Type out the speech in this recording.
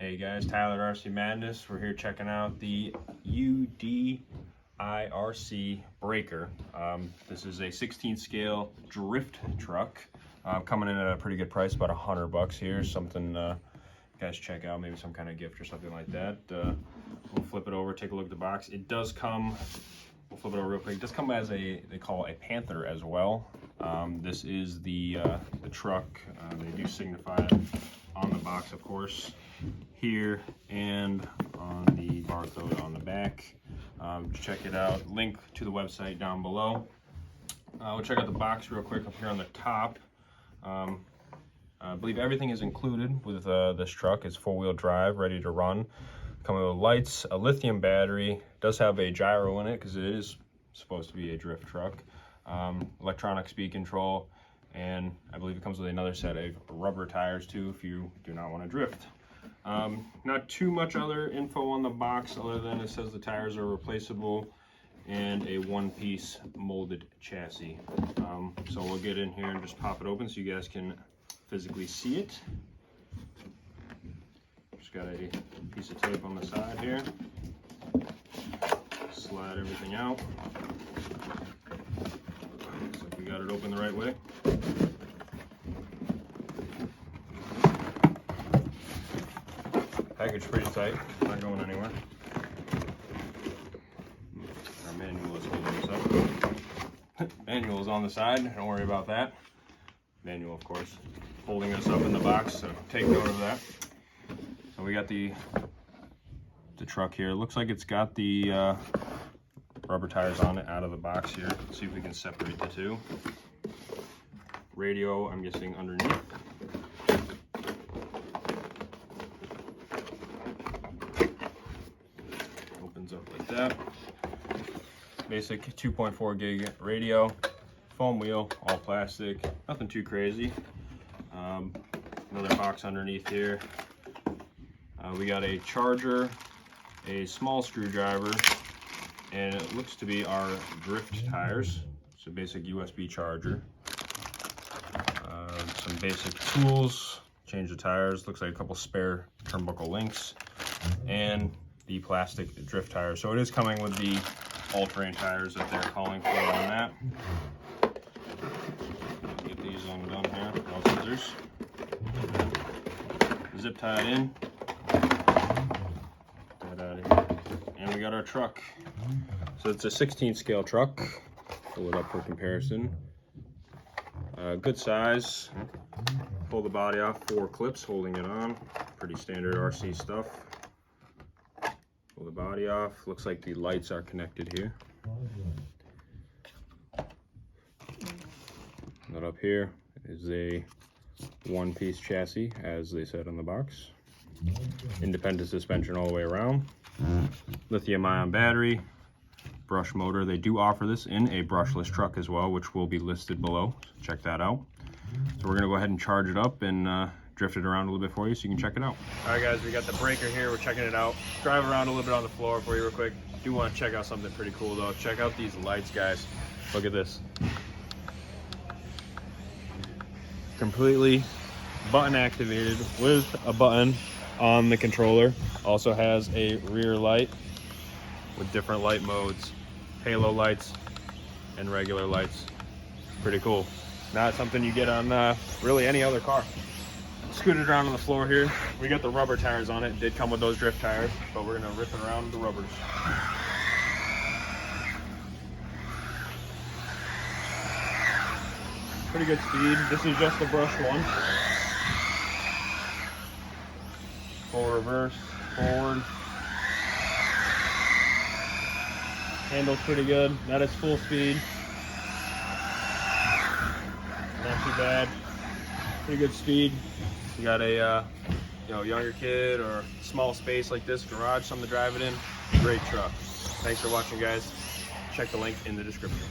Hey guys, Tyler RC Madness. We're here checking out the UDIRC breaker. This is a 16 scale drift truck, coming in at a pretty good price, about $100 here. Something you guys check out, maybe some kind of gift or something like that. We'll flip it over, take a look at the box. It does come, we'll flip it over real quick. It does come as they call a Panther as well. This is the truck. They do signify it on the box, of course, here and on the barcode on the back. Check it out. Link to the website down below. We'll check out the box real quick up here on the top. I believe everything is included with this truck. It's four-wheel drive, ready to run. Coming with lights, a lithium battery. It does have a gyro in it because it is supposed to be a drift truck. Electronic speed control, and I believe it comes with another set of rubber tires too if you do not want to drift. Not too much other info on the box other than it says the tires are replaceable and a one-piece molded chassis. So we'll get in here and just pop it open so you guys can physically see it. Just got a piece of tape on the side here. Slide everything out. Looks like we got it open the right way. Package pretty tight, not going anywhere. Our manual is holding us up. Manual is on the side, don't worry about that. Manual, of course, holding us up in the box, so take note of that. So we got the truck here. It looks like it's got the rubber tires on it out of the box here. Let's see if we can separate the two. Radio, I'm guessing, underneath. Opens up like that. Basic 2.4 gig radio, foam wheel, all plastic, nothing too crazy. Another box underneath here. We got a charger, a small screwdriver, and it looks to be our drift tires. It's a basic USB charger. Some basic tools, change the tires, looks like a couple spare turnbuckle links, and the plastic drift tires. So it is coming with the all-terrain tires that they're calling for on that. Get these undone here, no scissors. Zip tied in. That out of here. And we got our truck. So it's a 16 scale truck. Pull it up for comparison. Good size. Pull the body off, 4 clips holding it on. Pretty standard RC stuff. Pull the body off. Looks like the lights are connected here. That up here is a one-piece chassis, as they said on the box. Independent suspension all the way around. Lithium-ion battery. Brush motor. They do offer this in a brushless truck as well, which will be listed below. So check that out. So we're gonna go ahead and charge it up and drift it around a little bit for you so you can check it out. All right guys, we got the breaker here. We're checking it out. Drive around a little bit on the floor for you real quick. Do want to check out something pretty cool though. Check out these lights, guys. Look at this. Completely button activated with a button on the controller. Also has a rear light with different light modes. Halo lights and regular lights. Pretty cool. Not something you get on really any other car. Scoot it around on the floor here. We got the rubber tires on it. It did come with those drift tires, but we're gonna rip it around the rubbers. Pretty good speed. This is just the brush one. Full reverse, forward. Handles pretty good. Not at full speed. Not too bad. Pretty good speed. You got a younger kid or small space like this, garage, something to drive it in. Great truck. Thanks for watching, guys. Check the link in the description.